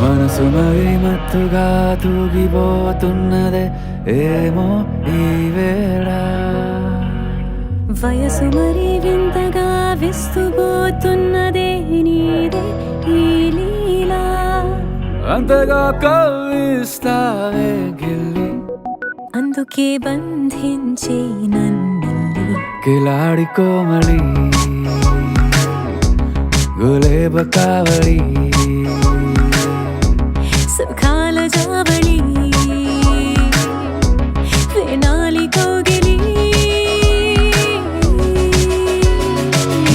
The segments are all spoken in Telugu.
మనసు మరి మత్తుగా తూగిపోతున్నదే ఏమో ఈ వేళ వయసు మరి వింతగా విస్తుపోతున్నదే నీదే ఈ లీలా అంతగా కవ్విస్తావే గిల్లి అందుకే బంధించే నన్నిల్లి కిలాడి కోమలి గులేబ కావలి సుఖాల జావళి వేనాలి కోగిలి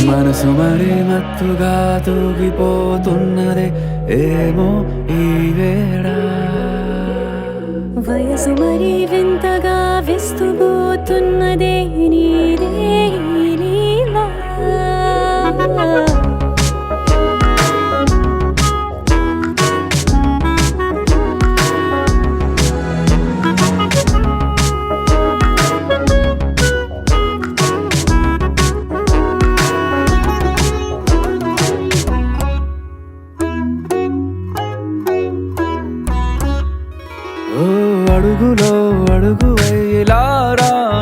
మనసు మరి మత్తుగా తూగిపోతున్నదే ఏమో ఈ వేళ వయసు మరి వింతగా విస్తుపోతున్నదే నీదే ఈ లీలా ఓ అడుగులో అడుగు ఇలా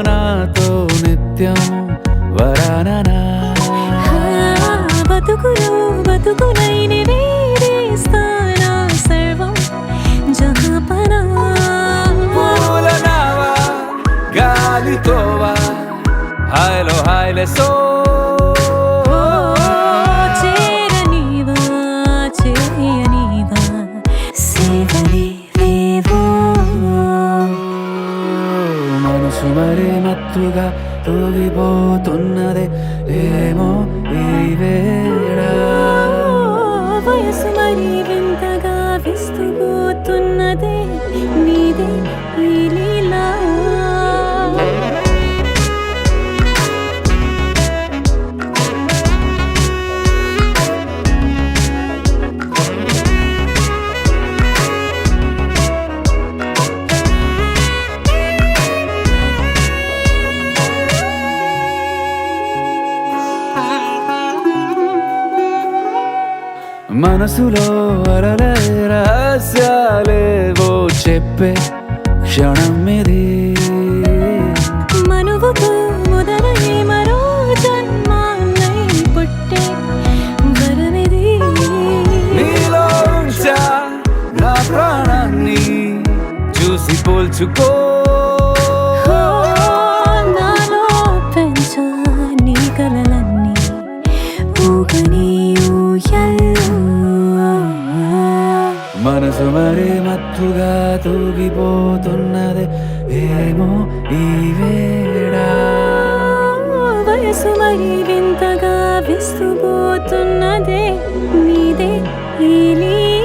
నాతో నిత్యం వరాననా బతుకులో బతుకులైన వేరేస్తానా సర్వం జహాపనా పూలనావా గాలితోవా హాయ్లో హాయ్లే సో చేరనీవా చేయనీవా సేవలే వేవో మనసు మరి మత్తుగా తూగిపోతున్నదే ఏమో ఈ వేళ వయసు మరి వింతగా విస్తుపోతున్నదే నీదే ఈ లీలా మనసులో అలలే రహస్యాలేవో చెప్పే క్షణం ఇది మనువుకు మొదలై మరో జన్మాన్నై పుట్టే వరమిది నీలో ఉంచా నా ప్రాణాన్ని చూసి పోల్చుకో నాలో పెంచా నీ కలలన్నీ ఊగని ఊయల్లో మనసు మరి మత్తుగా తూగిపోతున్నదే ఏమో ఈ వేళ వయసు మరి వింతగా విస్తుపోతున్నదే నీదే ఈ లీలా